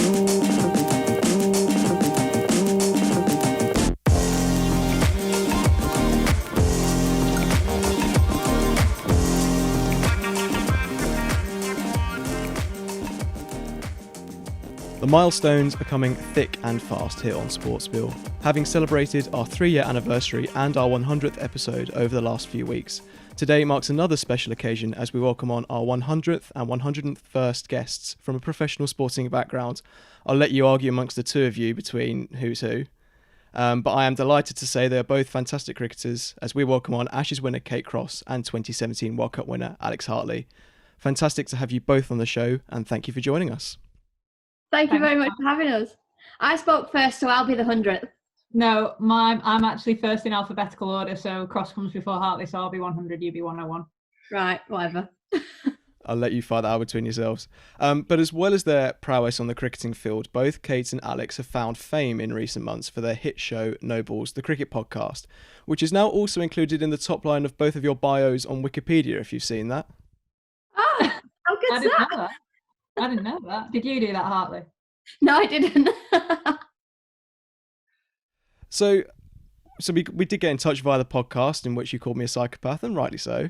The milestones are coming thick and fast here on SportSpiel, having celebrated our 3-year anniversary and our 100th episode over the last few weeks. Today marks another special occasion as we welcome on our 100th and 101st guests from a professional sporting background. I'll let you argue amongst the two of you between who's who. But I am delighted to say they are both fantastic cricketers as we welcome on Ashes winner Kate Cross and 2017 World Cup winner Alex Hartley. Fantastic to have you both on the show and thank you for joining us. Thank you very much for having us. I spoke first, so I'll be the 100th. No, I'm actually first in alphabetical order, so Cross comes before Hartley, so I'll be 100, you be 101. Right, whatever. I'll let you fight that out between yourselves. But as well as their prowess on the cricketing field, both Kate and Alex have found fame in recent months for their hit show, No Balls, the cricket podcast, which is now also included in the top line of both of your bios on Wikipedia, if you've seen that. Oh, how good's that? I didn't know that. Did you do that, Hartley? No, I didn't. So we did get in touch via the podcast in which you called me a psychopath, and rightly so.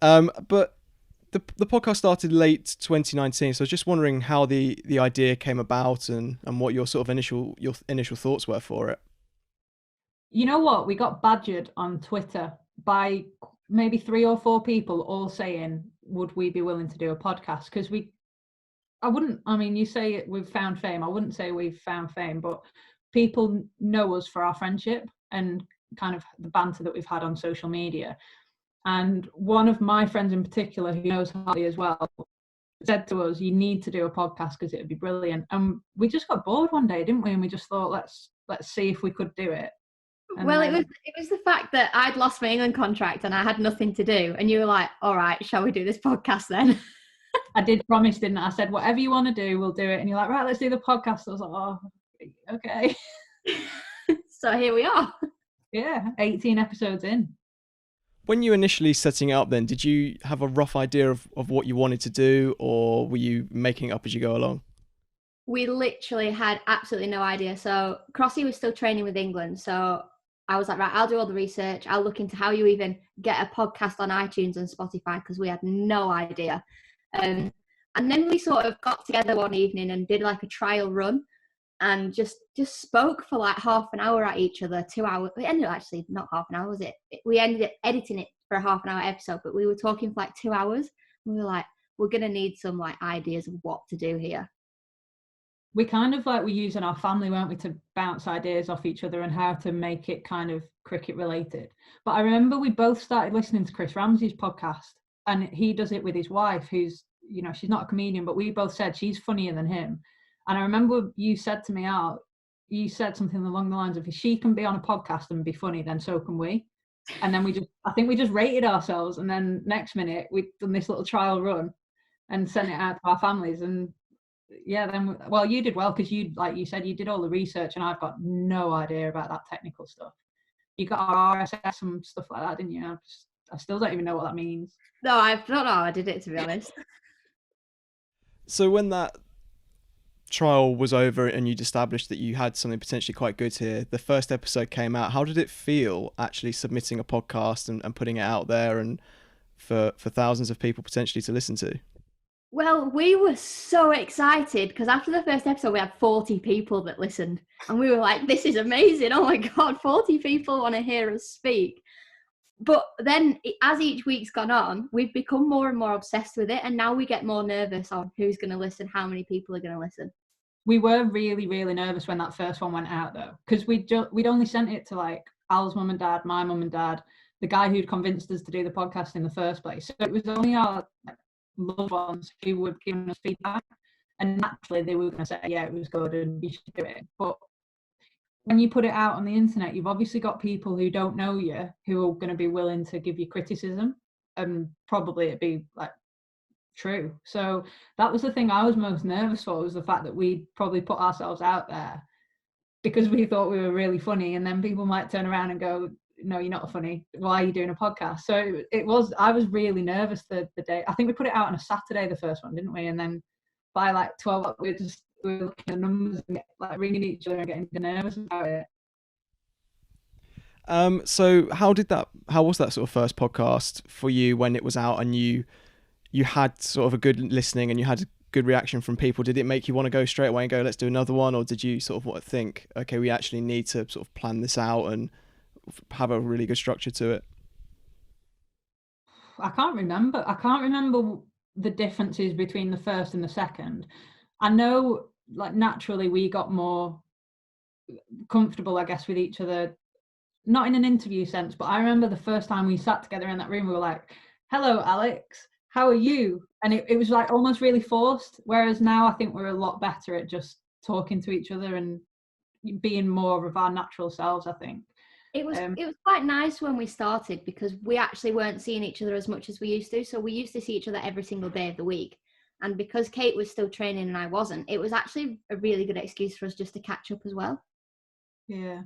But the podcast started late 2019, so I was just wondering how the idea came about and what your sort of initial thoughts were for it. You know what? We got badgered on Twitter by maybe 3 or 4 people all saying, would we be willing to do a podcast? Because you say we've found fame. I wouldn't say we've found fame, but people know us for our friendship and kind of the banter that we've had on social media. And one of my friends in particular, who knows Hartley as well, said to us, you need to do a podcast because it would be brilliant. And we just got bored one day, didn't we? And we just thought, let's see if we could do it. And well, it was the fact that I'd lost my England contract and I had nothing to do. And you were like, all right, shall we do this podcast then? I did promise, didn't I? I said, whatever you want to do, we'll do it. And you're like, right, let's do the podcast. I was like, oh, okay. So here we are. Yeah, 18 episodes in. When you initially setting it up then, did you have a rough idea of what you wanted to do, or were you making it up as you go along? We literally had absolutely no idea. So Crossy was still training with England. So I was like, right, I'll do all the research. I'll look into how you even get a podcast on iTunes and Spotify, because we had no idea. And then we sort of got together one evening and did like a trial run and just spoke for like half an hour at each other, 2 hours. It ended up actually not half an hour, was it? We ended up editing it for a half an hour episode, but we were talking for like 2 hours. We were like, we're going to need some like ideas of what to do here. We kind of were using our family, weren't we, to bounce ideas off each other and how to make it kind of cricket related. But I remember we both started listening to Chris Ramsey's podcast. And he does it with his wife, who's, she's not a comedian, but we both said she's funnier than him. And I remember you said to me you said something along the lines of, if she can be on a podcast and be funny, then so can we. And then I think we just rated ourselves. And then next minute, we'd done this little trial run and sent it out to our families. And yeah, then, you did well, because you, like you said, you did all the research and I've got no idea about that technical stuff. You got our RSS and stuff like that, didn't you? I still don't even know what that means. No, I don't know how I did it, to be honest. So when that trial was over and you'd established that you had something potentially quite good here, the first episode came out. How did it feel actually submitting a podcast and putting it out there and for thousands of people potentially to listen to? Well, we were so excited because after the first episode, we had 40 people that listened. And we were like, this is amazing. Oh my God, 40 people want to hear us speak. But then as each week's gone on, we've become more and more obsessed with it. And now we get more nervous on who's going to listen, how many people are going to listen. We were really, really nervous when that first one went out, though, because we'd only sent it to like Al's mum and dad, my mum and dad, the guy who'd convinced us to do the podcast in the first place. So it was only our loved ones who were giving us feedback. And naturally, they were going to say, yeah, it was good and you should do it. But when you put it out on the internet, you've obviously got people who don't know you who are going to be willing to give you criticism, and probably it'd be like true. So that was the thing I was most nervous for, was the fact that we probably put ourselves out there because we thought we were really funny, and then people might turn around and go, no, you're not funny, why are you doing a podcast? So I was really nervous the day. I think we put it out on a Saturday, the first one, didn't we? And then by like 12 we were just were looking at numbers and like ringing each other and getting nervous about it. So how was that sort of first podcast for you when it was out and you had sort of a good listening and you had a good reaction from people? Did it make you want to go straight away and go, let's do another one? Or did you sort of think, okay, we actually need to sort of plan this out and have a really good structure to it? I can't remember the differences between the first and the second. I know like naturally we got more comfortable, I guess, with each other, not in an interview sense, but I remember the first time we sat together in that room, we were like, hello, Alex, how are you? And it was like almost really forced. Whereas now I think we're a lot better at just talking to each other and being more of our natural selves, I think. It was quite nice when we started because we actually weren't seeing each other as much as we used to. So we used to see each other every single day of the week. And because Kate was still training and I wasn't, it was actually a really good excuse for us just to catch up as well. Yeah.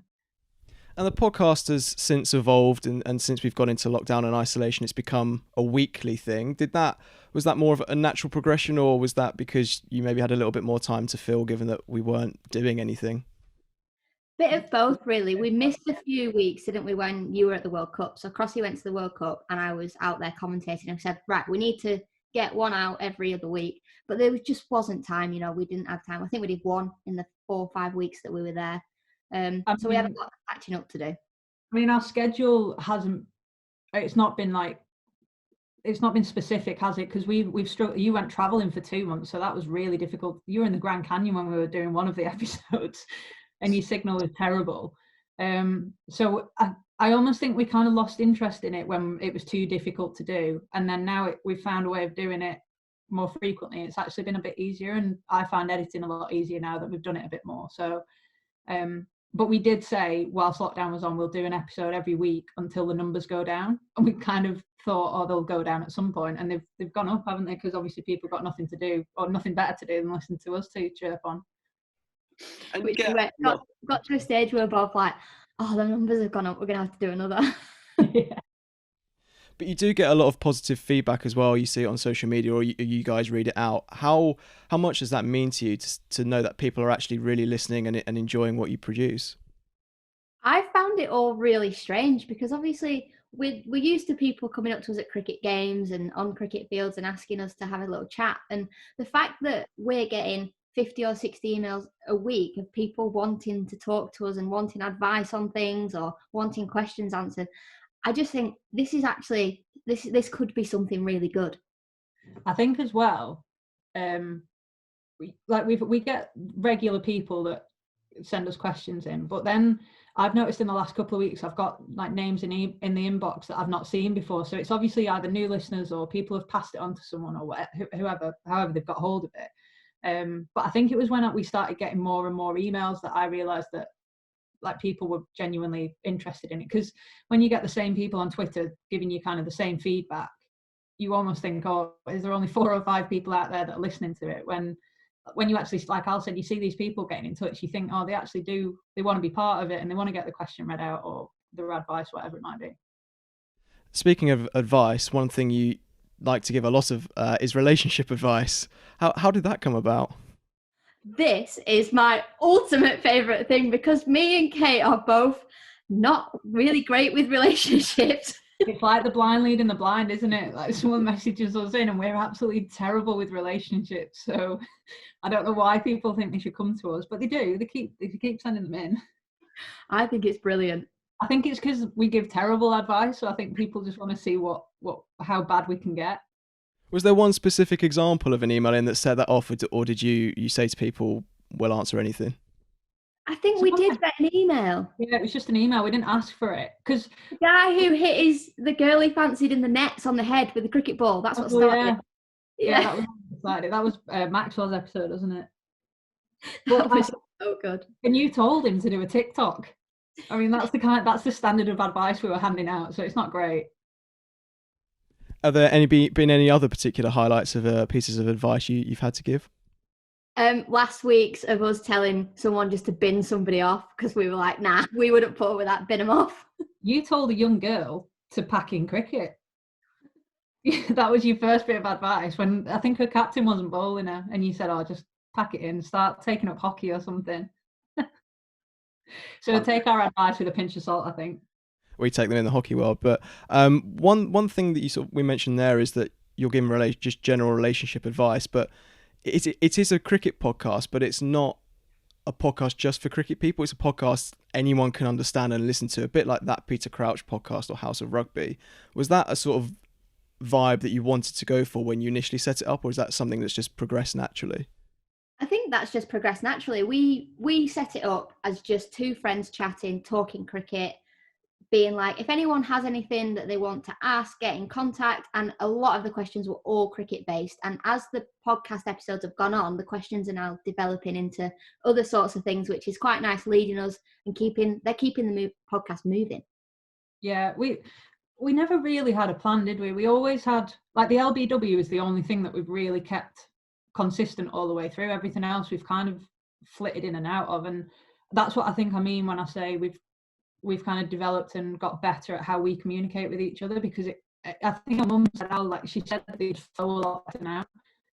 And the podcast has since evolved and since we've gone into lockdown and isolation, it's become a weekly thing. Was that more of a natural progression, or was that because you maybe had a little bit more time to fill given that we weren't doing anything? Bit of both, really. We missed a few weeks, didn't we, when you were at the World Cup? So Crossy went to the World Cup and I was out there commentating and said, right, we need to get one out every other week. But there just wasn't time, we didn't have time. I think we did one in the 4 or 5 weeks that we were there. So we have a lot of catching up to do. I mean, our schedule it's not been specific, has it? Because we've struggled. You went traveling for 2 months, so that was really difficult. You were in the Grand Canyon when we were doing one of the episodes and your signal was terrible. So I almost think we kind of lost interest in it when it was too difficult to do. And then now we've found a way of doing it more frequently. It's actually been a bit easier, and I find editing a lot easier now that we've done it a bit more. So, but we did say whilst lockdown was on, we'll do an episode every week until the numbers go down. And we kind of thought, they'll go down at some point, and they've gone up, haven't they? Because obviously people got nothing to do or nothing better to do than listen to us two chirp on. And we got to a stage where we're both like, the numbers have gone up, we're going to have to do another. Yeah. But you do get a lot of positive feedback as well. You see it on social media, or you guys read it out. How much does that mean to you to know that people are actually really listening and enjoying what you produce? I found it all really strange because obviously we're used to people coming up to us at cricket games and on cricket fields and asking us to have a little chat. And the fact that we're getting 50 or 60 emails a week of people wanting to talk to us and wanting advice on things or wanting questions answered, I just think this is actually this could be something really good. I think as well, we get regular people that send us questions in, but then I've noticed in the last couple of weeks I've got like names in the inbox that I've not seen before. So it's obviously either new listeners or people have passed it on to someone or however they've got hold of it. But I think it was when we started getting more and more emails that I realised that like people were genuinely interested in it. Because when you get the same people on Twitter giving you kind of the same feedback, you almost think, is there only 4 or 5 people out there that are listening to it? When you actually, like Al said, you see these people getting in touch, you think, they actually do, they want to be part of it and they want to get the question read out or their advice, whatever it might be. Speaking of advice, one thing you like to give a lot of is relationship advice. How did that come about? This is my ultimate favourite thing because me and Kate are both not really great with relationships. It's like the blind leading the blind, isn't it? Like someone messages us in and we're absolutely terrible with relationships. So I don't know why people think they should come to us, but they do. They keep sending them in. I think it's brilliant. I think it's because we give terrible advice. So I think people just want to see how bad we can get. Was there one specific example of an email in that set that off, or did you say to people, we'll answer anything? I think we did get an email. Yeah, it was just an email. We didn't ask for it. Because the guy who hit the girl he fancied in the nets on the head with the cricket ball, that's what started it. Yeah, that was Maxwell's episode, wasn't it? That was so good. And you told him to do a Tick-Tock. I mean, that's the standard of advice we were handing out, so it's not great. Are there been any other particular highlights of pieces of advice you've had to give? Last week's of us telling someone just to bin somebody off because we were like, nah, we wouldn't put up with that, bin them off. You told a young girl to pack in cricket. That was your first bit of advice when I think her captain wasn't bowling her and you said, just pack it in, start taking up hockey or something. So take our advice with a pinch of salt, I think. We take them in the hockey world. But one thing that we mentioned there is that you're giving just general relationship advice, but it is a cricket podcast, but it's not a podcast just for cricket people. It's a podcast anyone can understand and listen to, a bit like that Peter Crouch podcast or House of Rugby. Was that a sort of vibe that you wanted to go for when you initially set it up, or is that something that's just progressed naturally? I think that's just progressed naturally. We set it up as just two friends chatting, talking cricket, being like, if anyone has anything that they want to ask, get in contact. And a lot of the questions were all cricket based. And as the podcast episodes have gone on, the questions are now developing into other sorts of things, which is quite nice, leading us and keeping the podcast moving. Yeah, we never really had a plan, did we? We always had, like, the LBW is the only thing that we've really kept consistent all the way through. Everything else we've kind of flitted in and out of. And that's what I think I mean when I say we've kind of developed and got better at how we communicate with each other, because I think my mum said how, like, she said that they'd flow a lot better now,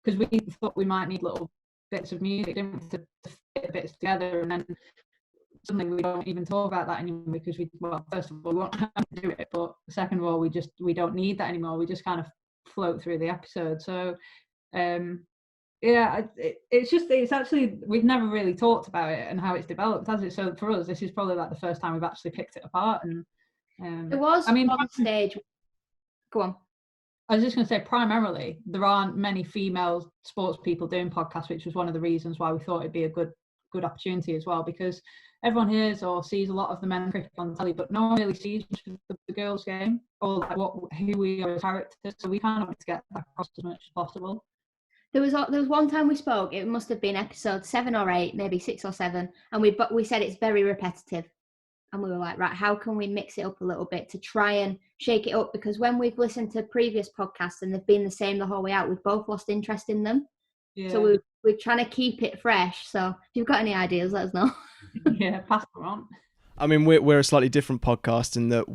because we thought we might need little bits of music, didn't we, to fit bits together, and then suddenly we don't even talk about that anymore, because first of all, we won't have to do it, but second of all, we don't need that anymore. We just kind of float through the episode. So yeah, it's actually, we've never really talked about it and how it's developed, has it? So for us, this is probably like the first time we've actually picked it apart. And it was, I mean, one stage. Go on. I was just going to say, primarily, there aren't many female sports people doing podcasts, which was one of the reasons why we thought it'd be a good opportunity as well, because everyone hears or sees a lot of the men cricket on telly, but no one really sees the girls' game, or like who we are as characters. So we kind of want to get that across as much as possible. There was one time we spoke, it must have been episode 7 or 8, maybe 6 or 7, and we said it's very repetitive. And we were like, right, how can we mix it up a little bit to try and shake it up? Because when we've listened to previous podcasts and they've been the same the whole way out, we've both lost interest in them. Yeah. So we're trying to keep it fresh. So if you've got any ideas, let us know. Yeah, pass them on. I mean, we're a slightly different podcast in that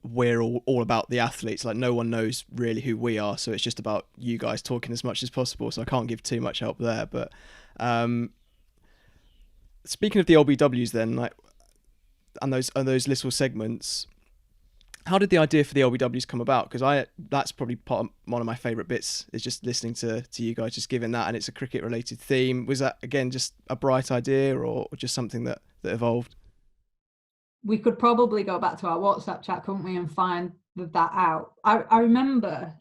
we're all about the athletes. Like, no one knows really who we are, so it's just about you guys talking as much as possible, so I can't give too much help there. But speaking of the LBWs then, like, and those little segments, how did the idea for the LBWs come about? Because that's probably one of my favourite bits, is just listening to you guys just giving that, and it's a cricket related theme. Was that, again, just a bright idea or just something that evolved? We could probably go back to our WhatsApp chat, couldn't we, and find that out. I remember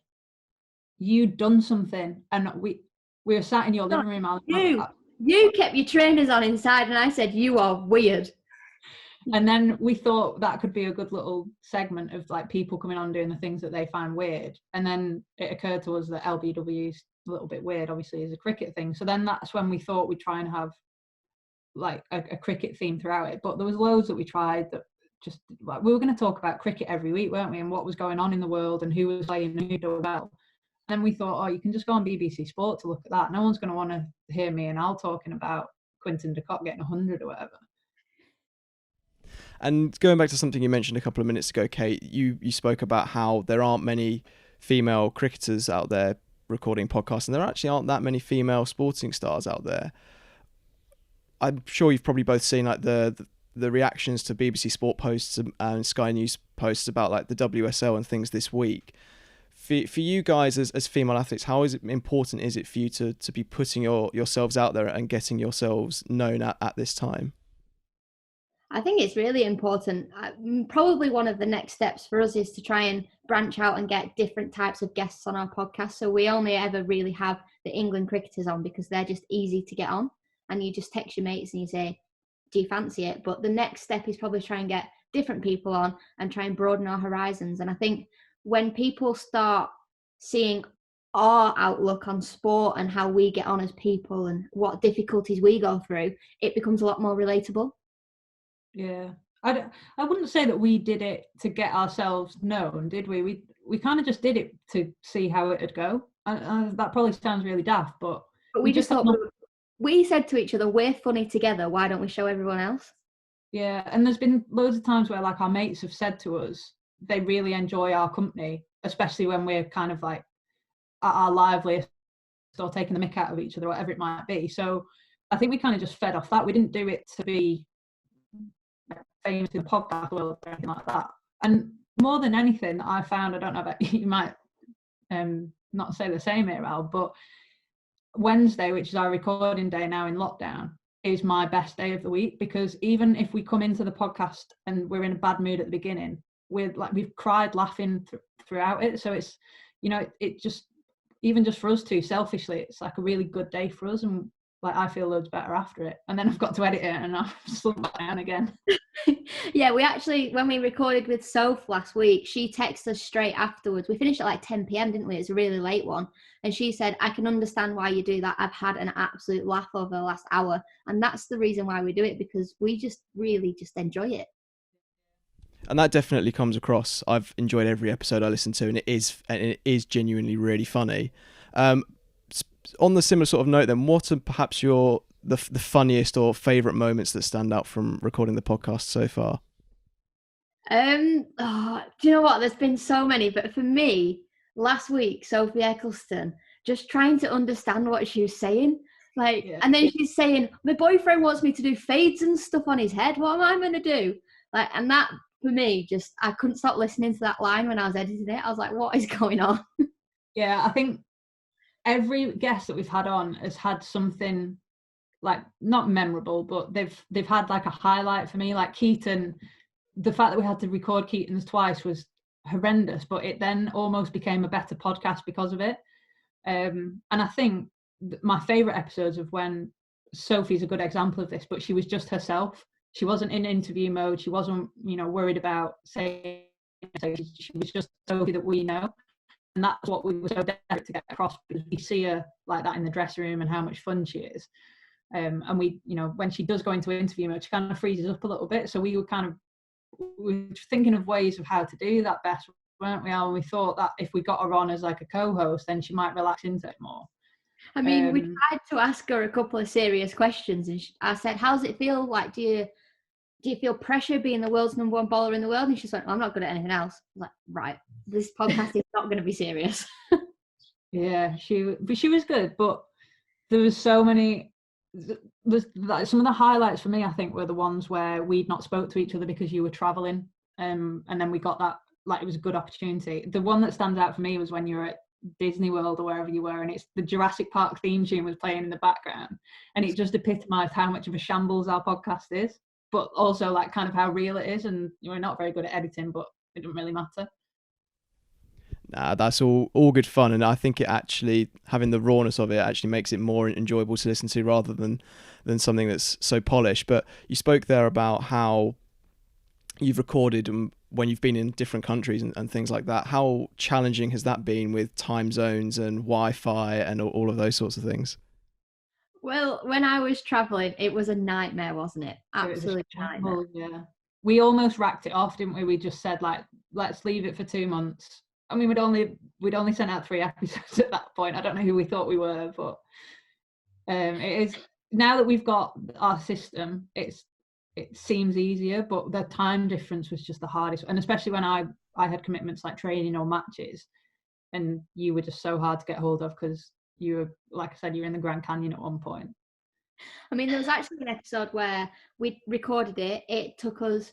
you'd done something, and we were sat in your living room. You kept your trainers on inside, and I said, you are weird. And then we thought that could be a good little segment of, like, people coming on doing the things that they find weird. And then it occurred to us that LBW's a little bit weird, obviously, is a cricket thing. So then that's when we thought we'd try and have, like, a cricket theme throughout it. But there was loads that we tried that just, like, we were going to talk about cricket every week, weren't we, and what was going on in the world and who was playing and who did well. And then we thought, you can just go on BBC Sport to look at that. No one's going to want to hear me and Al talking about Quinton de Kock getting 100 or whatever. And going back to something you mentioned a couple of minutes ago, Kate, you spoke about how there aren't many female cricketers out there recording podcasts, and there actually aren't that many female sporting stars out there. I'm sure you've probably both seen, like, the reactions to BBC Sport posts and Sky News posts about, like, the WSL and things this week. For you guys as female athletes, how important is it for you to be putting yourselves out there and getting yourselves known at this time? I think it's really important. Probably one of the next steps for us is to try and branch out and get different types of guests on our podcast. So we only ever really have the England cricketers on because they're just easy to get on. And you just text your mates and you say, do you fancy it? But the next step is probably try and get different people on and try and broaden our horizons. And I think when people start seeing our outlook on sport and how we get on as people and what difficulties we go through, it becomes a lot more relatable. Yeah, I wouldn't say that we did it to get ourselves known, did we? We kind of just did it to see how it'd go. That probably sounds really daft, but we just thought, we said to each other, we're funny together, why don't we show everyone else? Yeah, and there's been loads of times where, like, our mates have said to us they really enjoy our company, especially when we're kind of, like, at our liveliest or taking the mick out of each other, whatever it might be. So I think we kind of just fed off that. We didn't do it to be famous in the podcast world or anything like that. And more than anything, I found, I don't know about you might not say the same here, Al, but Wednesday, which is our recording day now in lockdown, is my best day of the week, because even if we come into the podcast and we're in a bad mood at the beginning, we've cried laughing throughout it. So it's, it just, even just for us two, selfishly, it's like a really good day for us, and like I feel loads better after it. And then I've got to edit it and I've slumped down again. Yeah, we actually, when we recorded with Soph last week, she texted us straight afterwards. We finished at like 10 p.m, didn't we? It's a really late one. And she said, I can understand why you do that. I've had an absolute laugh over the last hour. And that's the reason why we do it, because we just really just enjoy it. And that definitely comes across. I've enjoyed every episode I listen to, and it is genuinely really funny. On the similar sort of note then, what are perhaps the funniest or favourite moments that stand out from recording the podcast so far? Do you know what? There's been so many, but for me, last week, Sophie Eccleston, just trying to understand what she was saying. And then she's saying, my boyfriend wants me to do fades and stuff on his head. What am I going to do? And that, for me, just, I couldn't stop listening to that line when I was editing it. I was like, what is going on? Yeah, I think every guest that we've had on has had something like not memorable, but they've had like a highlight for me. Like Keaton, the fact that we had to record Keaton's twice was horrendous, but it then almost became a better podcast because of it. And I think my favorite episodes of when Sophie's a good example of this, but she was just herself. She wasn't in interview mode. She wasn't, worried about saying. She was just Sophie that we know. And that's what we were so desperate to get across, because we see her like that in the dressing room and how much fun she is. And we, when she does go into interview mode, she kind of freezes up a little bit. So we were thinking of ways of how to do that best, weren't we, Al? And we thought that if we got her on as like a co-host, then she might relax into it more. I mean, we tried to ask her a couple of serious questions, and I said, how does it feel? Like, do you feel pressure being the world's number one bowler in the world? And she's like, I'm not good at anything else. I was like, right, this podcast is not going to be serious. Yeah, she was good, but there was so many. Some of the highlights for me, I think, were the ones where we'd not spoke to each other because you were traveling, and then we got that, like, it was a good opportunity. The one that stands out for me was when you were at Disney World or wherever you were, and it's the Jurassic Park theme tune was playing in the background, and it just epitomised how much of a shambles our podcast is, but also like kind of how real it is. And we're not very good at editing, but it doesn't really matter. Nah, that's all good fun, and I think it actually, having the rawness of it actually makes it more enjoyable to listen to rather than something that's so polished. But you spoke there about how you've recorded when you've been in different countries and things like that. How challenging has that been with time zones and Wi-Fi and all of those sorts of things? Well, when I was traveling, it was a nightmare, wasn't it? Absolute nightmare. Yeah, we almost racked it off, didn't we? We just said, like, let's leave it for 2 months. I mean, we'd only sent out 3 episodes at that point. I don't know who we thought we were, but it is, now that we've got our system, it seems easier, but the time difference was just the hardest. And especially when I had commitments like training or matches, and you were just so hard to get hold of because you were, like I said, you were in the Grand Canyon at one point. I mean, there was actually an episode where we recorded it. It took us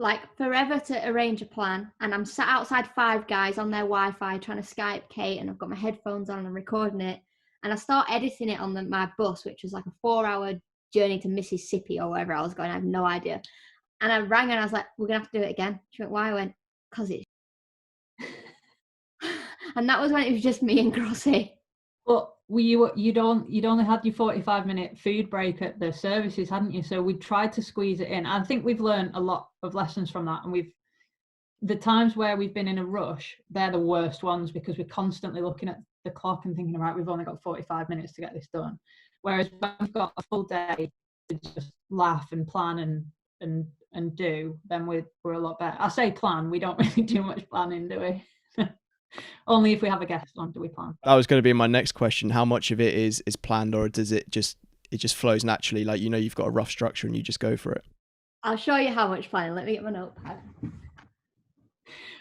like forever to arrange a plan, and I'm sat outside Five Guys on their Wi-Fi trying to Skype Kate, and I've got my headphones on and recording it, and I start editing it on my bus, which was like a 4-hour journey to Mississippi or wherever I was going. I have no idea. And I rang her and I was like, we're gonna have to do it again. She went, why? I went, because it's and that was when it was just me and Crossy. But you'd only had your 45-minute food break at the services, hadn't you? So we tried to squeeze it in. I think we've learned a lot of lessons from that, and the times where we've been in a rush, they're the worst ones, because we're constantly looking at the clock and thinking, right, we've only got 45 minutes to get this done. Whereas when we've got a full day to just laugh and plan and do, then we're a lot better. I say plan, we don't really do much planning, do we? Only if we have a guest on do we plan. That was going to be my next question. How much of it is planned, or does it just flows naturally? Like, you've got a rough structure and you just go for it. I'll show you how much planning. Let me get my notepad.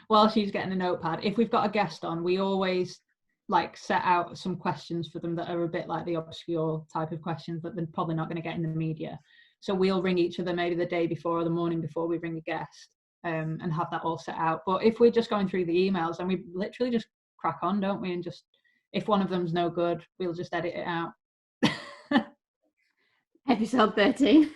While she's getting a notepad, if we've got a guest on, we always like set out some questions for them that are a bit like the obscure type of questions that they're probably not going to get in the media. So we'll ring each other maybe the day before or the morning before we ring a guest, and have that all set out. But if we're just going through the emails, then we literally just crack on, don't we? And just, if one of them's no good, we'll just edit it out. Episode 13.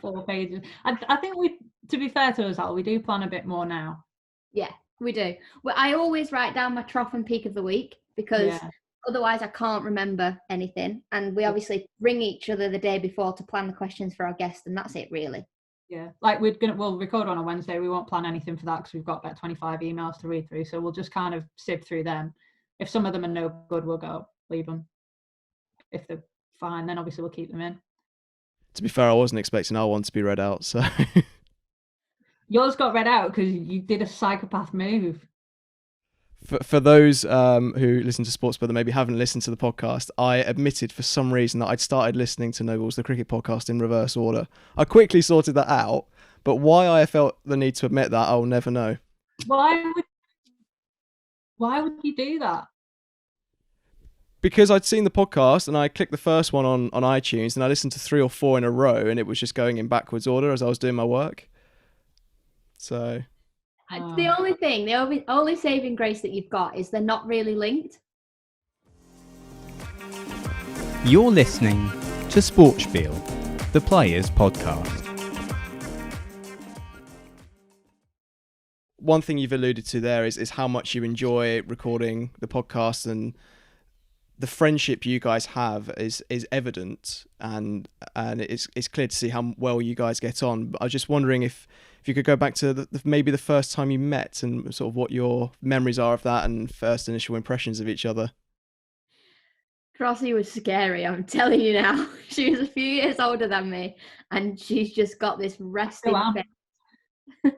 4 pages. I think we, to be fair to us, Al, we do plan a bit more now. Yeah, we do. Well, I always write down my trough and peak of the week, because otherwise I can't remember anything. And we obviously ring each other the day before to plan the questions for our guests, and that's it really. Yeah, like we'll record on a Wednesday. We won't plan anything for that because we've got about 25 emails to read through. So we'll just kind of sift through them. If some of them are no good, we'll go leave them. If they're fine, then obviously we'll keep them in. To be fair, I wasn't expecting our one to be read out, so... Yours got read out because you did a psychopath move. For those who listen to SportSpiel that maybe haven't listened to the podcast, I admitted for some reason that I'd started listening to Nobles, the cricket podcast, in reverse order. I quickly sorted that out, but why I felt the need to admit that, I'll never know. Why would you do that? Because I'd seen the podcast and I clicked the first one on iTunes and I listened to 3 or 4 in a row and it was just going in backwards order as I was doing my work. So... The only thing, the only saving grace that you've got is they're not really linked. You're listening to SportSpiel, the Players Podcast. One thing you've alluded to there is how much you enjoy recording the podcast, and the friendship you guys have is evident, and it's clear to see how well you guys get on. But I was just wondering if you could go back to maybe the first time you met and sort of what your memories are of that and first initial impressions of each other. Crossy was scary, I'm telling you now. She was a few years older than me and she's just got this resting face.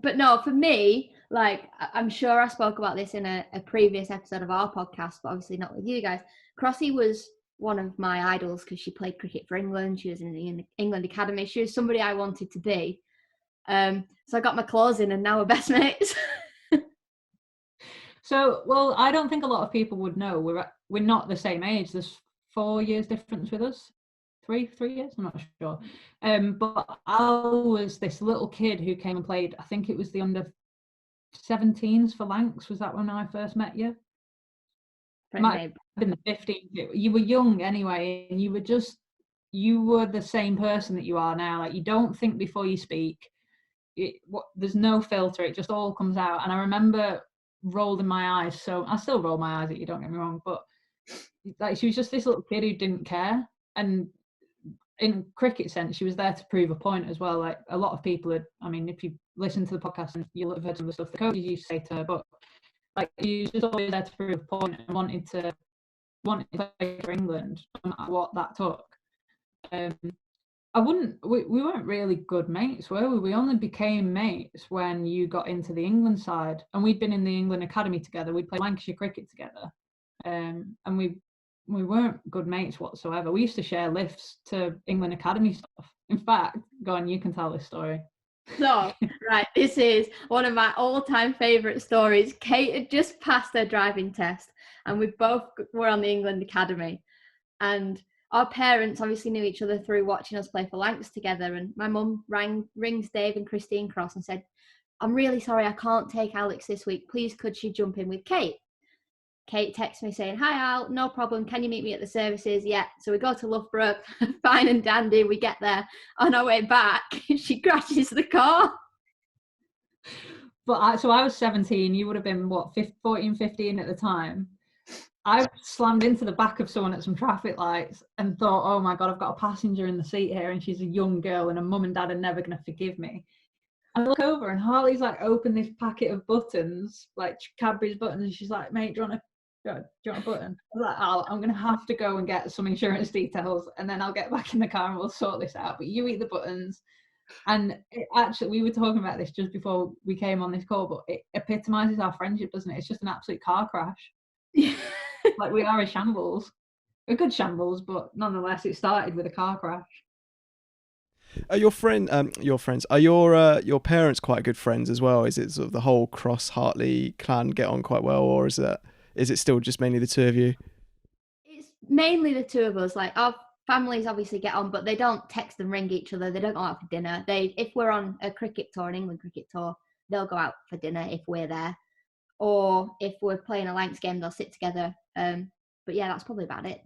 But no, for me, like, I'm sure I spoke about this in a previous episode of our podcast, but obviously not with you guys. Crossy was one of my idols because she played cricket for England. She was in the England Academy. She was somebody I wanted to be. So I got my claws in and now we're best mates. So, well, I don't think a lot of people would know. We're not the same age. There's 4 years difference with us. 3 years? I'm not sure. But Al was this little kid who came and played, I think it was the under 17s for Lancs. Was that when I first met you? Might have been the 15. You were young anyway, and you were the same person that you are now. Like, you don't think before you speak. There's no filter. It just all comes out. And I remember rolling my eyes. So I still roll my eyes at you, don't get me wrong. But like, she was just this little kid who didn't care. And in cricket sense, she was there to prove a point as well. Like, a lot of people I mean, if you listen to the podcast, and you'll have heard some of the stuff the coaches used to say to her, but like, she was just always there to prove a point and wanted to play for England, no matter what that took. We weren't really good mates, were we? We only became mates when you got into the England side, and we'd been in the England Academy together. We'd played Lancashire cricket together, and we weren't good mates whatsoever. We used to share lifts to England Academy stuff. In fact, go on, you can tell this story. So, right, this is one of my all-time favourite stories. Kate had just passed her driving test and we both were on the England Academy, and our parents obviously knew each other through watching us play for Lancs together. And my mum rings Dave and Christine Cross and said, "I'm really sorry, I can't take Alex this week. Please, could she jump in with Kate?" Kate texts me saying, "Hi Al, no problem. Can you meet me at the services?" Yeah. So we go to Loughborough, fine and dandy. We get there. On our way back, she crashes the car. But I was 17. You would have been, what, 14, 15 at the time. I slammed into the back of someone at some traffic lights and thought, oh my God, I've got a passenger in the seat here and she's a young girl and her mum and dad are never going to forgive me. I look over and Hartley's like opened this packet of buttons, like Cadbury's buttons, and she's like, "Mate, do you want a button?" I was like, I'm going to have to go and get some insurance details and then I'll get back in the car and we'll sort this out. But you eat the buttons. And actually, we were talking about this just before we came on this call, but it epitomises our friendship, doesn't it? It's just an absolute car crash. Like, we are a shambles. A good shambles, but nonetheless, it started with a car crash. Are your friends, are your parents quite good friends as well? Is it sort of the whole Cross Hartley clan get on quite well, or is it still just mainly the two of you? It's mainly the two of us. Like, our families obviously get on, but they don't text and ring each other. They don't go out for dinner. If we're on a cricket tour, an England cricket tour, they'll go out for dinner if we're there. Or if we're playing a Lancs game, they'll sit together. But yeah, that's probably about it.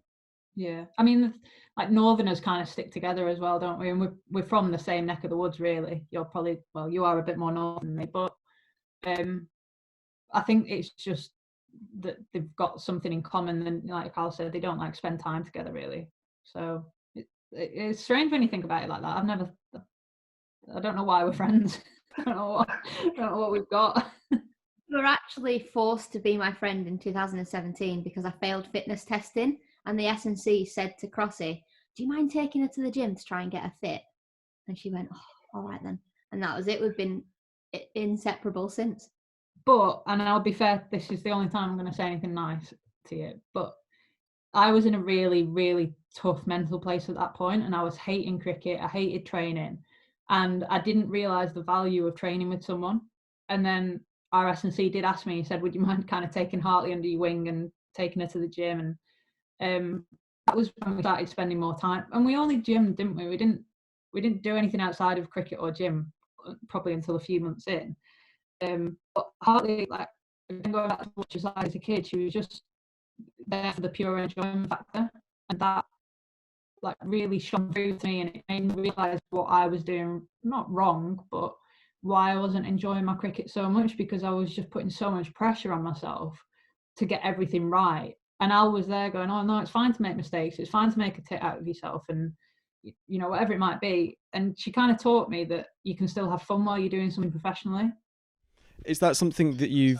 Yeah, I mean, like Northerners kind of stick together as well, don't we? And we're from the same neck of the woods, really. You're probably, well, you are a bit more northern than me, but I think it's just that they've got something in common, and like Carl said, they don't like spend time together really. So it's strange when you think about it like that. I don't know why we're friends. I don't know what we've got. You were actually forced to be my friend in 2017 because I failed fitness testing, and the S&C said to Crossy, "Do you mind taking her to the gym to try and get her fit?" And she went, "Oh, all right then." And that was it. We've been inseparable since. But, and I'll be fair, this is the only time I'm going to say anything nice to you, but I was in a really, really tough mental place at that point, and I was hating cricket. I hated training, and I didn't realise the value of training with someone. And then our S&C did ask me, he said, "Would you mind kind of taking Hartley under your wing and taking her to the gym?" And that was when we started spending more time. And we only gymmed, didn't we? We didn't do anything outside of cricket or gym probably until a few months in. But Hartley, like, going back to what she was like as a kid, she was just there for the pure enjoyment factor, and that like really shone through to me, and it made me realise what I was doing not wrong, but why I wasn't enjoying my cricket so much, because I was just putting so much pressure on myself to get everything right. And Al was there going, "Oh no, it's fine to make mistakes, it's fine to make a tit out of yourself, and you know, whatever it might be." And she kind of taught me that you can still have fun while you're doing something professionally. Is that something that you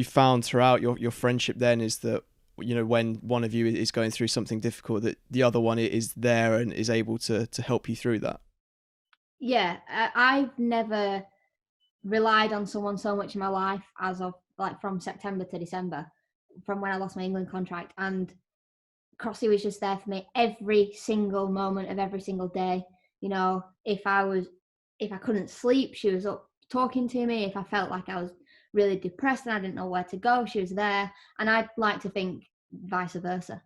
found throughout your friendship then, is that, you know, when one of you is going through something difficult, that the other one is there and is able to help you through that? Yeah, I've never relied on someone so much in my life as of like from September to December, from when I lost my England contract. And Crossy was just there for me every single moment of every single day. You know, if I couldn't sleep, she was up talking to me. If I felt like I was really depressed and I didn't know where to go, she was there. And I'd like to think vice versa.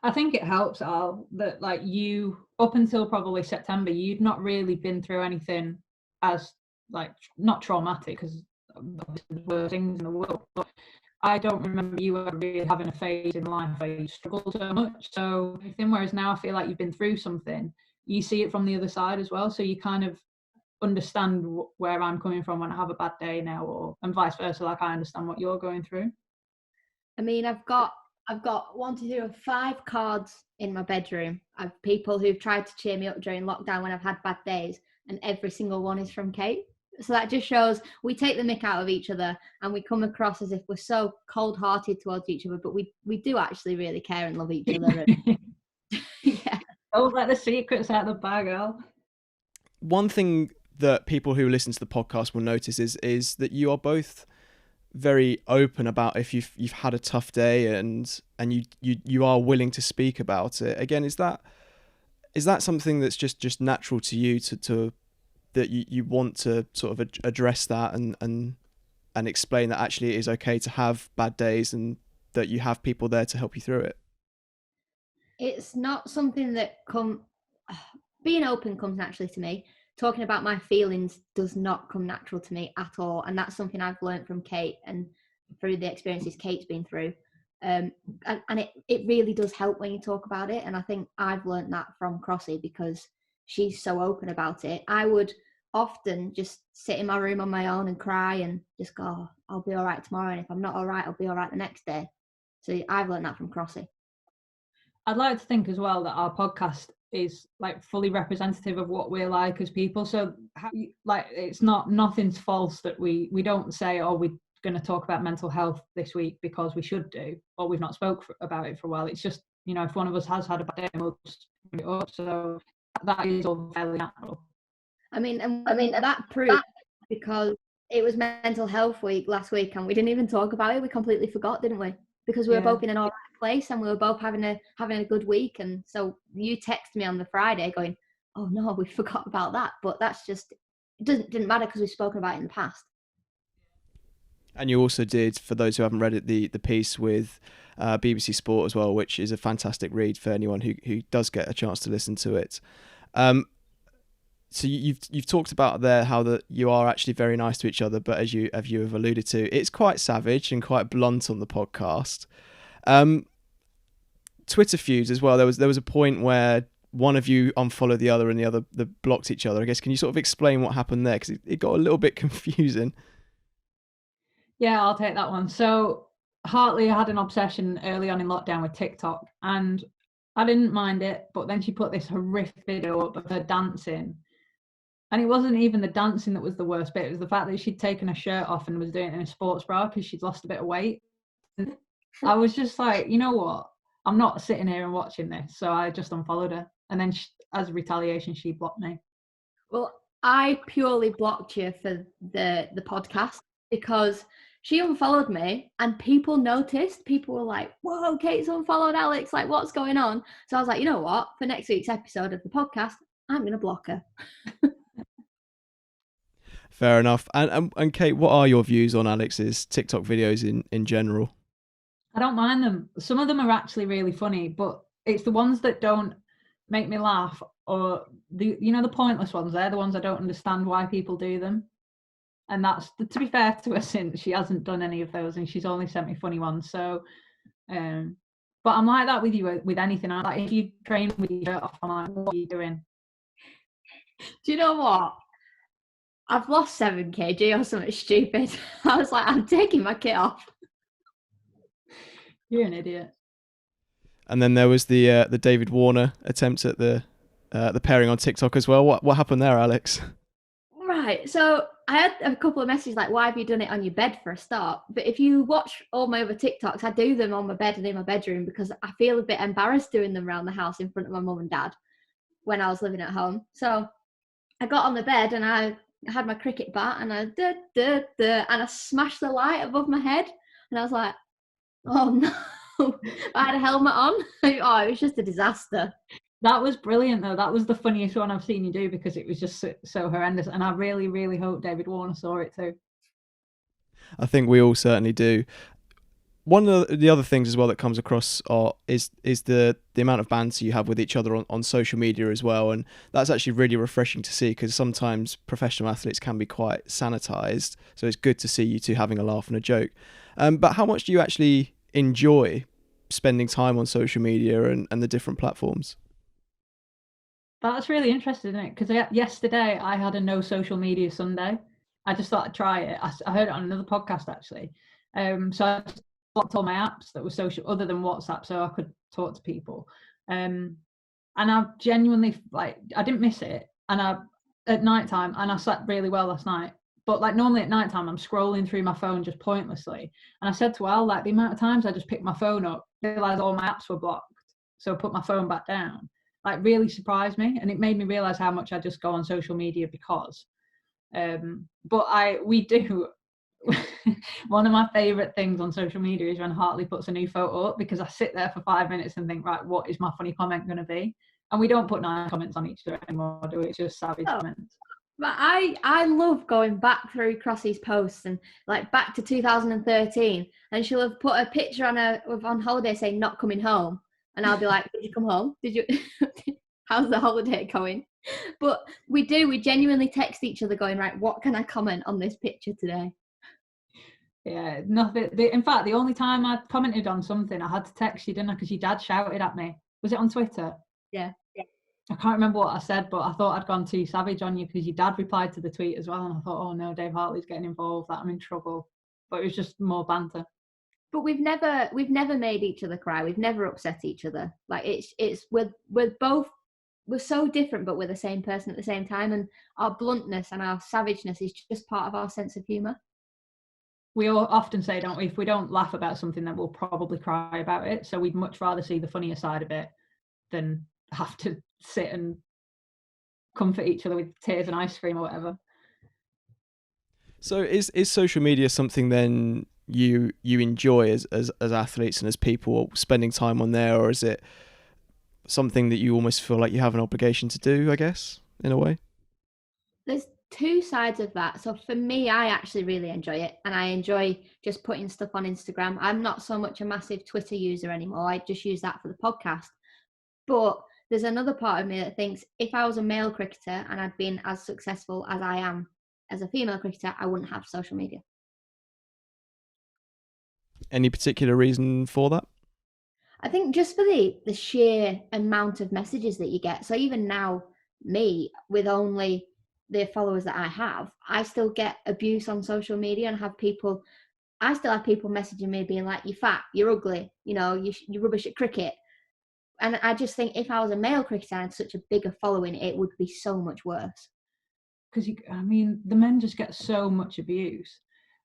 I think it helps, Al, that like you, up until probably September, you'd not really been through anything as like not traumatic, because obviously there were things in the world, but I don't remember you ever really having a phase in life where you struggled so much. So whereas now I feel like you've been through something, you see it from the other side as well. So you kind of understand where I'm coming from when I have a bad day now, and vice versa. Like I understand what you're going through. I mean, I've got 5 cards in my bedroom of people who've tried to cheer me up during lockdown when I've had bad days, and every single one is from Kate. So that just shows we take the mick out of each other, and we come across as if we're so cold-hearted towards each other, but we do actually really care and love each other. Yeah. Don't let the secrets out of the bag, Al. One thing that people who listen to the podcast will notice is that you are both very open about if you've had a tough day, and you are willing to speak about it. Again, is that something that's just natural to you to that you want to sort of address that and explain that actually it is okay to have bad days, and that you have people there to help you through it? It's not something that being open comes naturally to me. Talking about my feelings does not come natural to me at all, and that's something I've learned from Kate and through the experiences Kate's been through. And it really does help when you talk about it, and I think I've learned that from Crossy because she's so open about it. I would often just sit in my room on my own and cry and just go, "Oh, I'll be all right tomorrow, and if I'm not all right, I'll be all right the next day." So I've learned that from Crossy. I'd like to think as well that our podcast is like fully representative of what we're like as people. So like it's nothing's false that we don't say, "Oh, we're going to talk about mental health this week," because we should do, or we've not spoke about it for a while. It's just, you know, if one of us has had a bad day, we'll just bring it up. So that is all fairly natural. I mean, that proved, because it was mental health week last week and we didn't even talk about it. We completely forgot, didn't we? Because we were both in an all right place and we were both having a good week. And so you texted me on the Friday going, oh no, we forgot about that. But that's just, it didn't matter because we've spoken about it in the past. And you also did, for those who haven't read it, the piece with BBC Sport as well, which is a fantastic read for anyone who does get a chance to listen to it. So you've talked about there how that you are actually very nice to each other, but as you have alluded to, it's quite savage and quite blunt on the podcast. Twitter feuds as well. There was a point where one of you unfollowed the other and the other blocked each other. I guess, can you sort of explain what happened there? Because it got a little bit confusing. Yeah, I'll take that one. So Hartley had an obsession early on in lockdown with Tick-Tock, and I didn't mind it, but then she put this horrific video up of her dancing. And it wasn't even the dancing that was the worst bit. It was the fact that she'd taken her shirt off and was doing it in a sports bra because she'd lost a bit of weight. And I was just like, you know what? I'm not sitting here and watching this. So I just unfollowed her. And then as a retaliation, she blocked me. Well, I purely blocked you for the podcast because she unfollowed me and people noticed. People were like, whoa, Kate's unfollowed Alex. Like, what's going on? So I was like, you know what? For next week's episode of the podcast, I'm going to block her. Fair enough. And Kate, what are your views on Alex's TikTok videos in general? I don't mind them. Some of them are actually really funny, but it's the ones that don't make me laugh, or the pointless ones. They're the ones I don't understand why people do them. And that's, to be fair to her, since she hasn't done any of those and she's only sent me funny ones. So, but I'm like that with you with anything. I'm like, if you train with your shirt off, I'm like, what are you doing? Do you know what? I've lost 7 kg or something stupid. I was like, I'm taking my kit off. You're an idiot. And then there was the David Warner attempt at the pairing on TikTok as well. What happened there, Alex? Right. So I had a couple of messages like, why have you done it on your bed for a start? But if you watch all my other TikToks, I do them on my bed and in my bedroom because I feel a bit embarrassed doing them around the house in front of my mum and dad when I was living at home. So I got on the bed and I had my cricket bat and I and I smashed the light above my head and I was like, oh no. I had a helmet on. Oh, it was just a disaster. That was brilliant though. That was the funniest one I've seen you do because it was just so horrendous, and I really, really hope David Warner saw it too. I think we all certainly do. One of the other things as well that comes across is the amount of banter you have with each other on social media as well, and that's actually really refreshing to see because sometimes professional athletes can be quite sanitized, so it's good to see you two having a laugh and a joke. But how much do you actually enjoy spending time on social media and the different platforms? That's really interesting, isn't it? Because yesterday I had a no social media Sunday. I just thought I'd try it. I heard it on another podcast actually. So I just blocked all my apps that were social other than WhatsApp so I could talk to people. And I genuinely, like, I didn't miss it. And at night time, and I slept really well last night. But like normally at night time, I'm scrolling through my phone just pointlessly. And I said to Al, like, the amount of times I just picked my phone up, realised all my apps were blocked. So I put my phone back down. Like, really surprised me, and it made me realize how much I just go on social media because. But we do. One of my favorite things on social media is when Hartley puts a new photo up because I sit there for 5 minutes and think, right, what is my funny comment going to be? And we don't put nice comments on each other anymore, do we? It's just savage comments. But I love going back through Crossy's posts and like back to 2013, and she'll have put a picture on holiday saying not coming home. And I'll be like, did you come home? Did you? How's the holiday going? But we genuinely text each other going, right, what can I comment on this picture today? Yeah, nothing. In fact, the only time I commented on something, I had to text you, didn't I? Because your dad shouted at me. Was it on Twitter? Yeah. I can't remember what I said, but I thought I'd gone too savage on you because your dad replied to the tweet as well. And I thought, oh no, Dave Hartley's getting involved, that I'm in trouble. But it was just more banter. But we've never made each other cry. We've never upset each other. Like we're so different, but we're the same person at the same time. And our bluntness and our savageness is just part of our sense of humour. We all often say, don't we, if we don't laugh about something, then we'll probably cry about it. So we'd much rather see the funnier side of it than have to sit and comfort each other with tears and ice cream or whatever. So is social media something then you enjoy as athletes and as people spending time on there, or is it something that you almost feel like you have an obligation to do, I guess, in a way? There's two sides of that. So for me, I actually really enjoy it, and I enjoy just putting stuff on Instagram. I'm not so much a massive Twitter user anymore. I just use that for the podcast. But there's another part of me that thinks if I was a male cricketer and I'd been as successful as I am as a female cricketer, I wouldn't have social media. Any particular reason for that? I think just for the sheer amount of messages that you get. So even now, me, with only the followers that I have, I still get abuse on social media and I still have people messaging me being like, you're fat, you're ugly, you're rubbish at cricket. And I just think if I was a male cricketer and had such a bigger following, it would be so much worse. Because, the men just get so much abuse.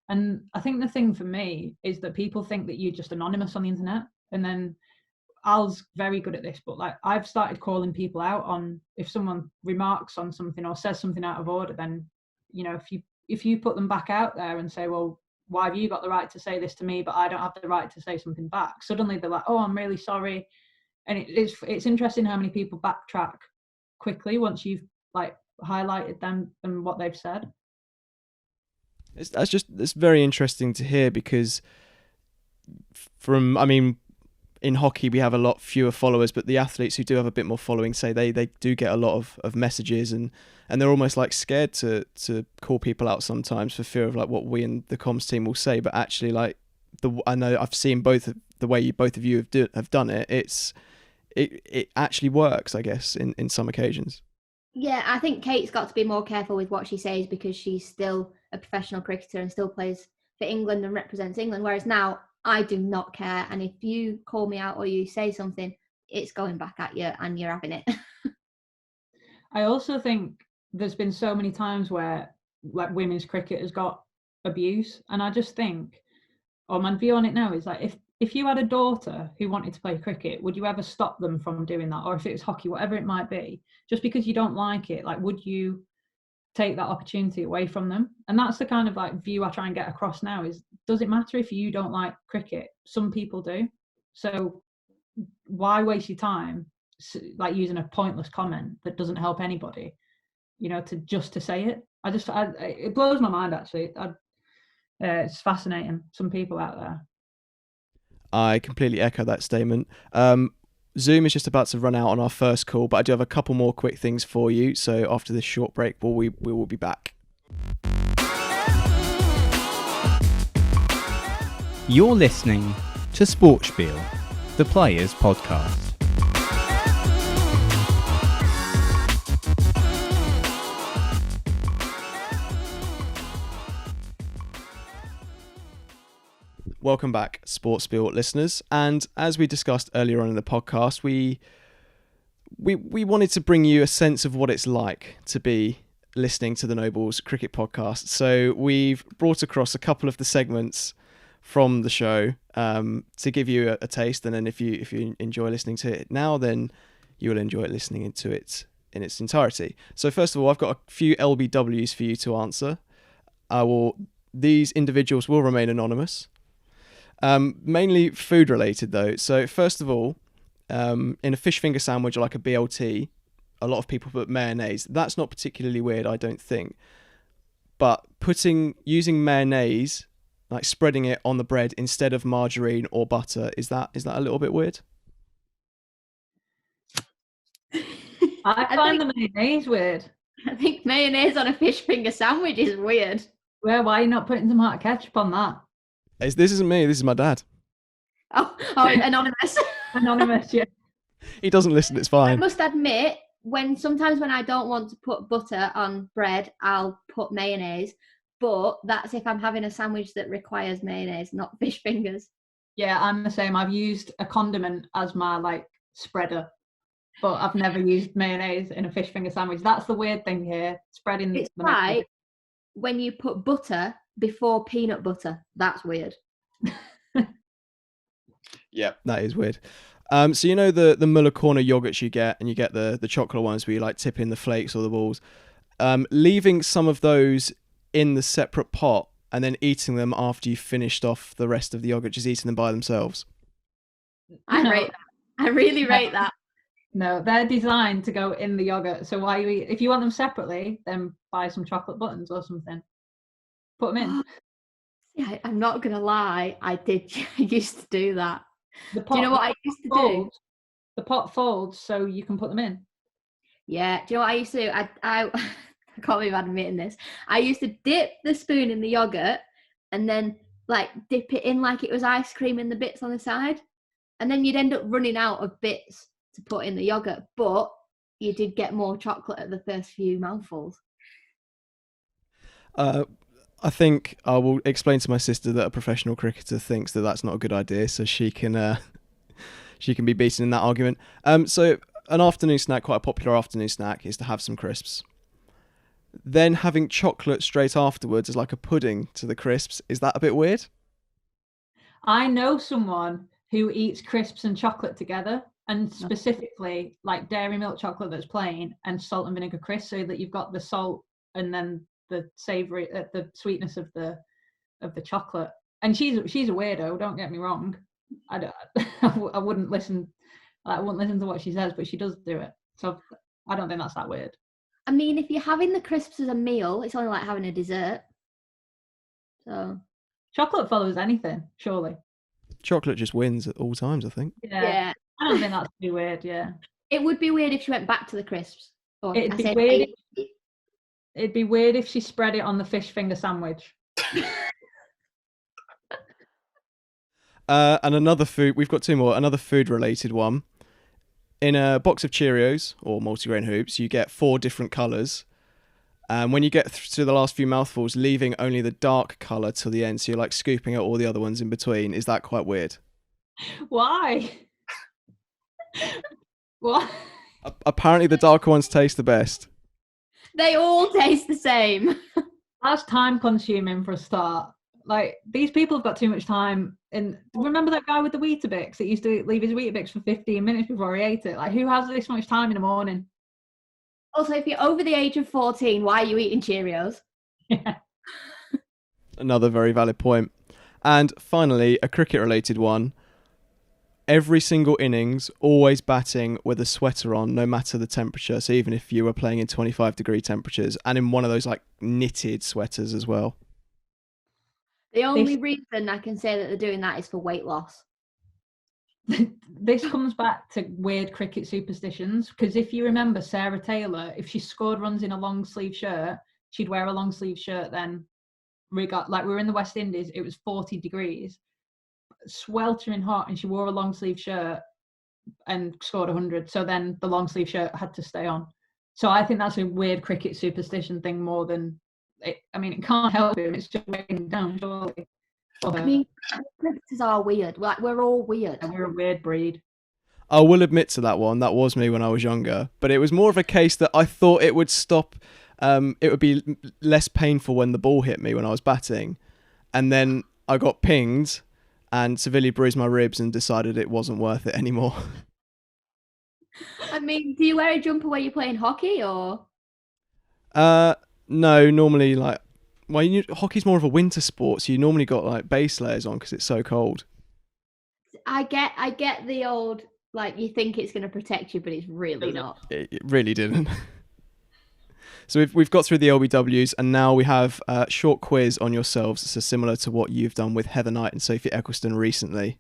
And I think the thing for me is that people think that you're just anonymous on the internet. And then Al's very good at this, but like I've started calling people out on if someone remarks on something or says something out of order, then, if you put them back out there and say, well, why have you got the right to say this to me, but I don't have the right to say something back? Suddenly they're like, oh, I'm really sorry. And it's interesting how many people backtrack quickly once you've like highlighted them and what they've said. It's very interesting to hear, because in hockey we have a lot fewer followers, but the athletes who do have a bit more following say they do get a lot of messages, and they're almost like scared to call people out sometimes for fear of like what we and the comms team will say. But actually, like I know I've seen both the way both of you have done it. It actually works, I guess, in some occasions. Yeah, I think Kate's got to be more careful with what she says, because she's still a professional cricketer and still plays for England and represents England, whereas now I do not care. And if you call me out or you say something, it's going back at you and you're having it. I also think there's been so many times where like women's cricket has got abuse. And I just think, or my view on it now is like, if you had a daughter who wanted to play cricket, would you ever stop them from doing that? Or if it was hockey, whatever it might be, just because you don't like it, like, would you take that opportunity away from them? And that's the kind of like view I try and get across now is, does it matter if you don't like cricket? Some people do. So why waste your time like using a pointless comment that doesn't help anybody, to say it? It blows my mind, actually. It's fascinating, some people out there. I completely echo that statement. Zoom is just about to run out on our first call, but I do have a couple more quick things for you. So after this short break, we will be back. You're listening to SportSpiel, the Players Podcast. Welcome back, SportSpiel listeners. And as we discussed earlier on in the podcast, we wanted to bring you a sense of what it's like to be listening to the Nobles Cricket Podcast. So we've brought across a couple of the segments from the show to give you a taste. And then if you enjoy listening to it now, then you will enjoy listening to it in its entirety. So first of all, I've got a few LBWs for you to answer. These individuals will remain anonymous. Mainly food related though. So first of all, in a fish finger sandwich or like a BLT, a lot of people put mayonnaise. That's not particularly weird, I don't think. But using mayonnaise, like spreading it on the bread instead of margarine or butter, is that a little bit weird? I find the mayonnaise weird. I think mayonnaise on a fish finger sandwich is weird. Why are you not putting tomato ketchup on that? This isn't me, this is my dad. Oh, anonymous. Anonymous, yeah. He doesn't listen, it's fine. I must admit, sometimes when I don't want to put butter on bread, I'll put mayonnaise. But that's if I'm having a sandwich that requires mayonnaise, not fish fingers. Yeah, I'm the same. I've used a condiment as my like spreader, but I've never used mayonnaise in a fish finger sandwich. That's the weird thing here. Spreading it's the like when you put butter before peanut butter. That's weird. Yeah, that is weird. So you know the Muller Corner yogurts you get, and you get the chocolate ones where you like tip in the flakes or the balls. Leaving some of those in the separate pot and then eating them after you've finished off the rest of the yogurt, just eating them by themselves. I rate that. I really rate that. No, they're designed to go in the yogurt. So why you eat? If you want them separately, then buy some chocolate buttons or something. Put them in. Yeah, I'm not gonna lie. I did used to do that. The Do you know what I used to do? folds, the pot folds so you can put them in. Yeah. Do you know what I used to do? I I can't believe I'm admitting this. I used to dip the spoon in the yogurt and then like dip it in like it was ice cream in the bits on the side, and then you'd end up running out of bits to put in the yogurt, but you did get more chocolate at the first few mouthfuls. I think I will explain to my sister that a professional cricketer thinks that that's not a good idea, so she can be beaten in that argument. So an afternoon snack, quite a popular afternoon snack, is to have some crisps. Then having chocolate straight afterwards as like a pudding to the crisps, is that a bit weird? I know someone who eats crisps and chocolate together, and specifically like dairy milk chocolate that's plain and salt and vinegar crisps, so that you've got the salt and then the savoury, the sweetness of the chocolate. And she's a weirdo. Don't get me wrong. I wouldn't listen. I wouldn't listen to what she says, but she does do it. So I don't think that's that weird. I mean, if you're having the crisps as a meal, it's only like having a dessert. So chocolate follows anything, surely. Chocolate just wins at all times, I think. Yeah. I don't think that's too weird. Yeah. It would be weird if she went back to the crisps. Or It'd be weird. It'd be weird if she spread it on the fish finger sandwich. And another food, we've got two more, another food related one. In a box of Cheerios or multigrain hoops, you get 4 different colours. And when you get to the last few mouthfuls, leaving only the dark colour till the end, so you're like scooping out all the other ones in between, is that quite weird? Why? What? Apparently the darker ones taste the best. They all taste the same. That's time consuming for a start. Like, these people have got too much time. And remember that guy with the Weetabix that used to leave his Weetabix for 15 minutes before he ate it? Like, who has this much time in the morning? Also, if you're over the age of 14, why are you eating Cheerios? Yeah. Another very valid point. And finally, a cricket-related one. Every single innings, always batting with a sweater on, no matter the temperature. So even if you were playing in 25-degree temperatures, and in one of those like knitted sweaters as well. The only reason I can say that they're doing that is for weight loss. This comes back to weird cricket superstitions, because if you remember Sarah Taylor, if she scored runs in a long sleeve shirt, she'd wear a long sleeve shirt then. Like, we were in the West Indies, it was 40 degrees, sweltering hot, and she wore a long sleeve shirt and scored 100. So then the long sleeve shirt had to stay on. So I think that's a weird cricket superstition thing more than it. I mean, it can't help it. It's just weighing down, surely. I mean, cricketers are weird. Like, we're all weird. And we're a weird breed. I will admit to that one. That was me when I was younger. But it was more of a case that I thought it would stop. It would be less painful when the ball hit me when I was batting. And then I got pinged and severely bruised my ribs and decided it wasn't worth it anymore. I mean, do you wear a jumper where you're playing hockey or? No, normally like, hockey's more of a winter sport, so you normally got like base layers on because it's so cold. I get the old, like, you think it's going to protect you, but it's really not. It really didn't. So we've got through the LBWs, and now we have a short quiz on yourselves, so similar to what you've done with Heather Knight and Sophie Eccleston recently.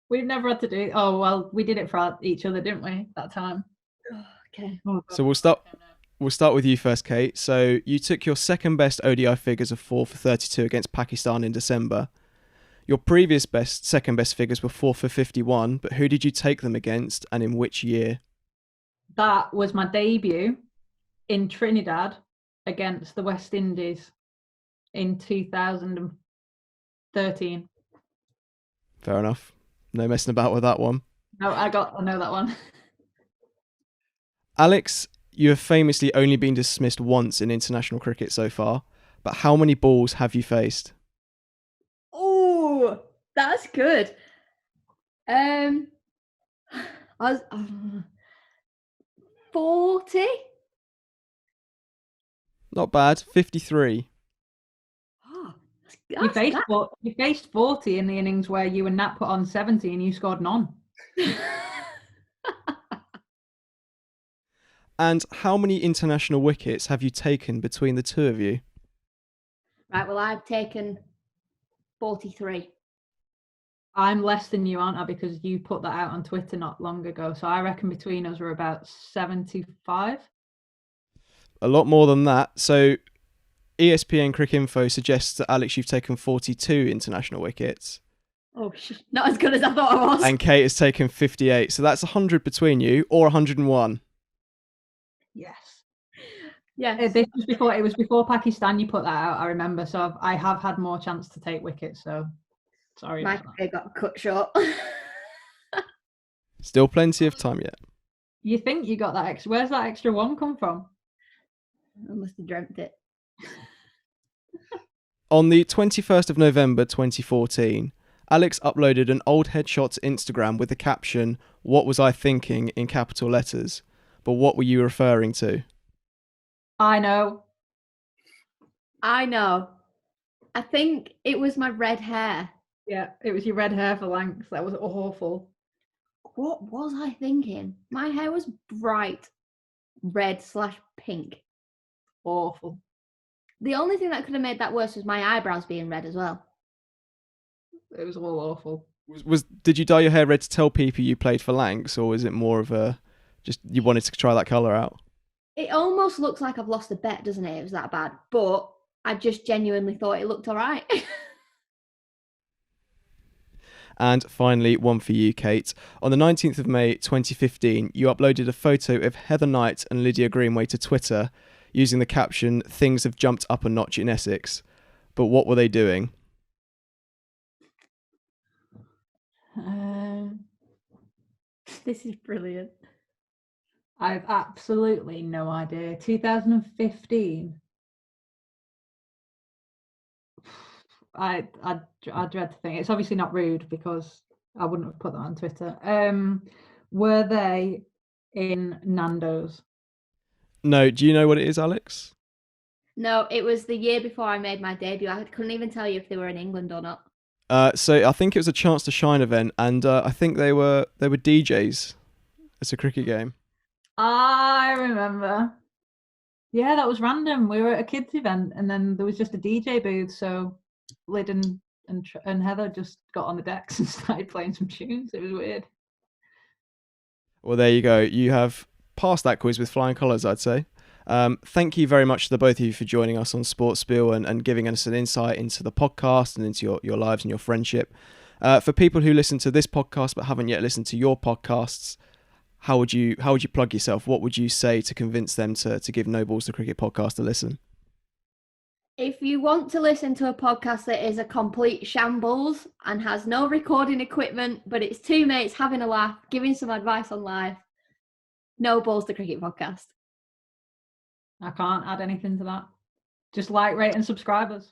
We've never had to do it. Oh, well, we did it for each other, didn't we, that time? Okay. Oh, so we'll start with you first, Kate. So you took your second best ODI figures of 4 for 32 against Pakistan in December. Your previous second best figures were 4 for 51, but who did you take them against and in which year? That was my debut in Trinidad against the West Indies in 2013. Fair enough. No messing about with that one. No, I know that one. Alex, you have famously only been dismissed once in international cricket so far, but how many balls have you faced? Oh, that's good. I was 40. Not bad, 53. Oh, You faced 40 in the innings where you and Nat put on 70 and you scored none. And how many international wickets have you taken between the two of you? Right, well, I've taken 43. I'm less than you, aren't I? Because you put that out on Twitter not long ago. So I reckon between us we're about 75. A lot more than that. So ESPN Cricinfo suggests that, Alex, you've taken 42 international wickets. Oh, not as good as I thought I was. And Kate has taken 58. So that's 100 between you, or 101. Yes. Yeah. This was before, it was before Pakistan you put that out, I remember. So I have had more chance to take wickets. So sorry. My career got cut short. Still plenty of time yet. You think you got that extra? Where's that extra one come from? I must have dreamt it. On the 21st of November 2014, Alex uploaded an old headshot to Instagram with the caption, "What was I thinking?" in capital letters. But what were you referring to? I know. I think it was my red hair. Yeah, it was your red hair for length. That was awful. What was I thinking? My hair was bright red/pink. Awful. The only thing that could have made that worse was my eyebrows being red as well. It was all awful. Did you dye your hair red to tell people you played for Lancs, or was it more of a just you wanted to try that colour out? It almost looks like I've lost a bet, doesn't it? It was that bad. But I just genuinely thought it looked all right. And finally, one for you, Kate. On the 19th of May 2015, you uploaded a photo of Heather Knight and Lydia Greenway to Twitter using the caption, "Things have jumped up a notch in Essex." But what were they doing? This is brilliant. I've absolutely no idea. 2015. I dread to think. It's obviously not rude because I wouldn't have put that on Twitter. Were they in Nando's? No. Do you know what it is, Alex? No, it was the year before I made my debut. I couldn't even tell you if they were in England or not. So I think it was a Chance to Shine event, and I think they were DJs. It's a cricket game. I remember. Yeah, that was random. We were at a kids event, and then there was just a DJ booth. So Lyd and Heather just got on the decks and started playing some tunes. It was weird. Well, there you go. You have passed that quiz with flying colours, I'd say. Thank you very much to the both of you for joining us on SportSpiel and giving us an insight into the podcast and into your lives and your friendship. For people who listen to this podcast but haven't yet listened to your podcasts, how would you plug yourself? What would you say to convince them to give No Balls the Cricket podcast a listen? If you want to listen to a podcast that is a complete shambles and has no recording equipment, but it's two mates having a laugh, giving some advice on life, No Balls the Cricket podcast. I can't add anything to that. Just like, rate and subscribe us.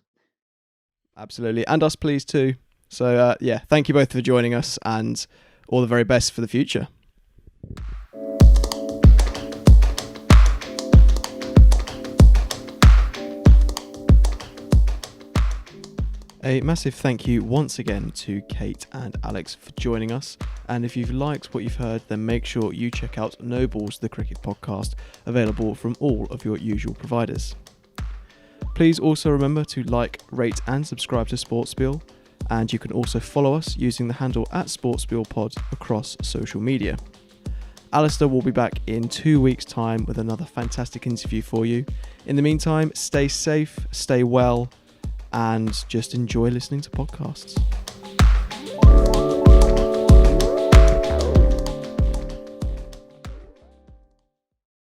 Absolutely. And us, please, too. So, thank you both for joining us and all the very best for the future. A massive thank you once again to Kate and Alex for joining us. And if you've liked what you've heard, then make sure you check out No Balls the Cricket podcast, available from all of your usual providers. Please also remember to like, rate and subscribe to SportSpiel, and you can also follow us using the handle @SportspielPod across social media. Alistair will be back in 2 weeks' time with another fantastic interview for you. In the meantime, stay safe, stay well, and just enjoy listening to podcasts.